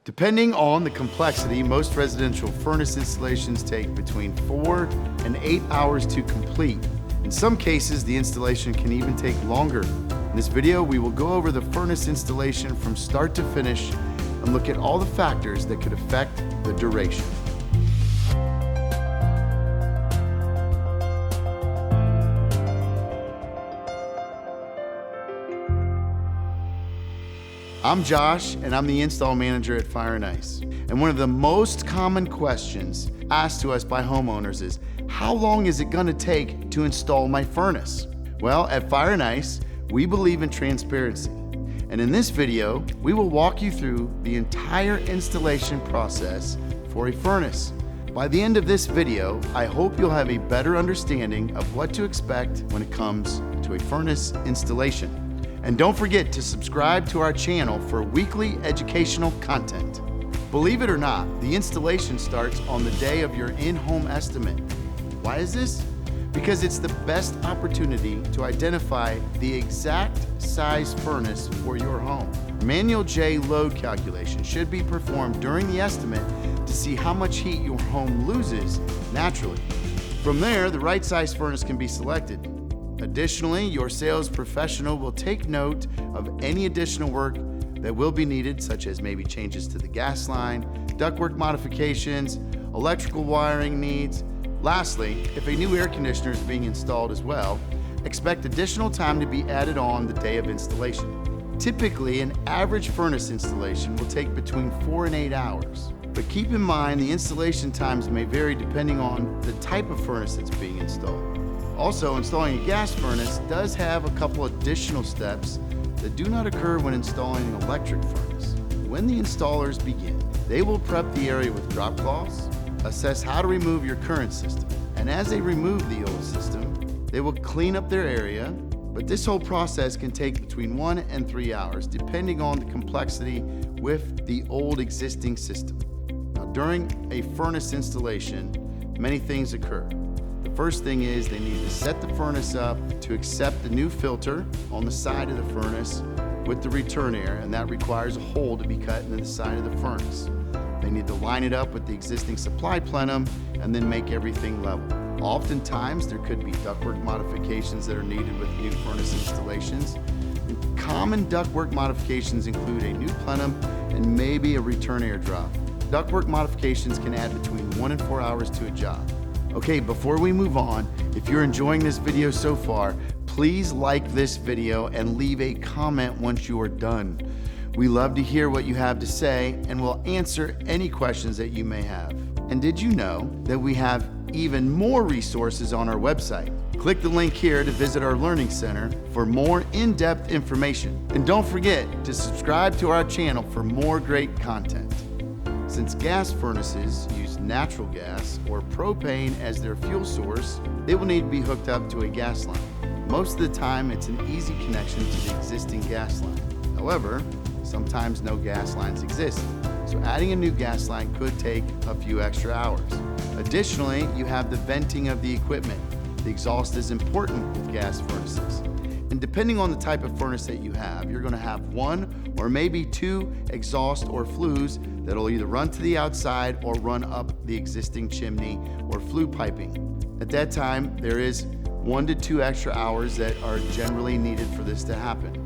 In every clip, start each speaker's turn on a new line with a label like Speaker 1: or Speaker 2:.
Speaker 1: Depending on the complexity, most residential furnace installations take between 4 and 8 hours to complete. In some cases, the installation can even take longer. In this video, we will go over the furnace installation from start to finish and look at all the factors that could affect the duration. I'm Josh, and I'm the install manager at Fire & Ice. And one of the most common questions asked to us by homeowners is, how long is it gonna take to install my furnace? Well, at Fire & Ice, we believe in transparency. And in this video, we will walk you through the entire installation process for a furnace. By the end of this video, I hope you'll have a better understanding of what to expect when it comes to a furnace installation. And don't forget to subscribe to our channel for weekly educational content. Believe it or not, the installation starts on the day of your in-home estimate. Why is this? Because it's the best opportunity to identify the exact size furnace for your home. Manual J load calculation should be performed during the estimate to see how much heat your home loses naturally. From there, the right size furnace can be selected. Additionally, your sales professional will take note of any additional work that will be needed, such as maybe changes to the gas line, ductwork modifications, electrical wiring needs. Lastly, if a new air conditioner is being installed as well, expect additional time to be added on the day of installation. Typically, an average furnace installation will take between 4 and 8 hours. But keep in mind the installation times may vary depending on the type of furnace that's being installed. Also, installing a gas furnace does have a couple additional steps that do not occur when installing an electric furnace. When the installers begin, they will prep the area with drop cloths, assess how to remove your current system, and as they remove the old system, they will clean up their area, but this whole process can take between 1 and 3 hours, depending on the complexity with the old existing system. Now, during a furnace installation, many things occur. The first thing is they need to set the furnace up to accept the new filter on the side of the furnace with the return air, and that requires a hole to be cut into the side of the furnace. They need to line it up with the existing supply plenum and then make everything level. Oftentimes, there could be ductwork modifications that are needed with new furnace installations. And common ductwork modifications include a new plenum and maybe a return air drop. Ductwork modifications can add between 1 and 4 hours to a job. Okay, before we move on, if you're enjoying this video so far, please like this video and leave a comment once you are done. We love to hear what you have to say, and we'll answer any questions that you may have. And did you know that we have even more resources on our website? Click the link here to visit our Learning Center for more in-depth information. And don't forget to subscribe to our channel for more great content. Since gas furnaces use natural gas or propane as their fuel source, they will need to be hooked up to a gas line. Most of the time, it's an easy connection to the existing gas line. However, sometimes no gas lines exist, so adding a new gas line could take a few extra hours. Additionally, you have the venting of the equipment. The exhaust is important with gas furnaces. And depending on the type of furnace that you have, you're gonna have 1 or maybe 2 exhaust or flues that'll either run to the outside or run up the existing chimney or flue piping. At that time, there is 1 to 2 extra hours that are generally needed for this to happen.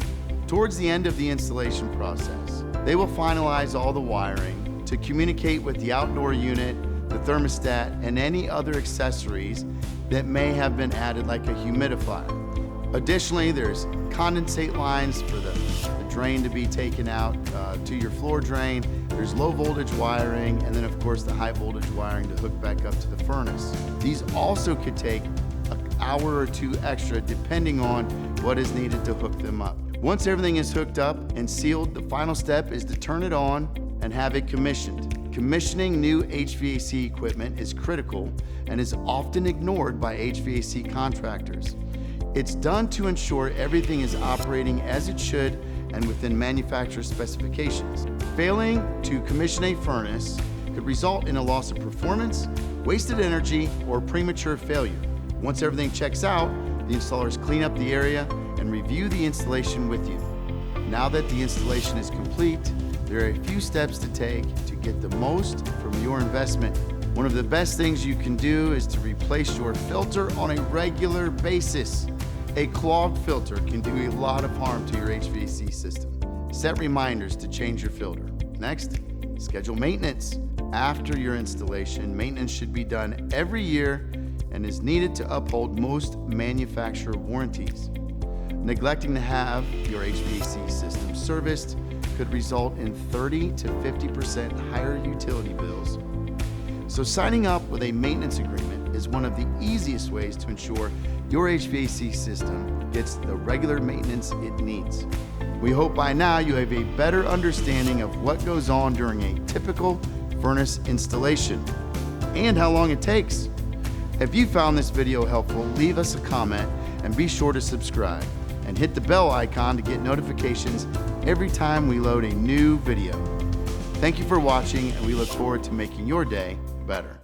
Speaker 1: Towards the end of the installation process, they will finalize all the wiring to communicate with the outdoor unit, the thermostat, and any other accessories that may have been added, like a humidifier. Additionally, there's condensate lines for the drain to be taken out to your floor drain. There's low voltage wiring, and then of course the high voltage wiring to hook back up to the furnace. These also could take an hour or 2 extra depending on what is needed to hook them up. Once everything is hooked up and sealed, the final step is to turn it on and have it commissioned. Commissioning new HVAC equipment is critical and is often ignored by HVAC contractors. It's done to ensure everything is operating as it should and within manufacturer specifications. Failing to commission a furnace could result in a loss of performance, wasted energy, or premature failure. Once everything checks out, the installers clean up the area and review the installation with you. Now that the installation is complete, There are a few steps to take to get the most from your investment. One of the best things you can do is to replace your filter on a regular basis. A clogged filter can do a lot of harm to your HVAC system. Set reminders to change your filter. Next, schedule maintenance. After your installation, maintenance should be done every year and is needed to uphold most manufacturer warranties. Neglecting to have your HVAC system serviced could result in 30 to 50% higher utility bills. So signing up with a maintenance agreement is one of the easiest ways to ensure your HVAC system gets the regular maintenance it needs. We hope by now you have a better understanding of what goes on during a typical furnace installation and how long it takes. If you found this video helpful, leave us a comment and be sure to subscribe and hit the bell icon to get notifications every time we load a new video. Thank you for watching, and we look forward to making your day better.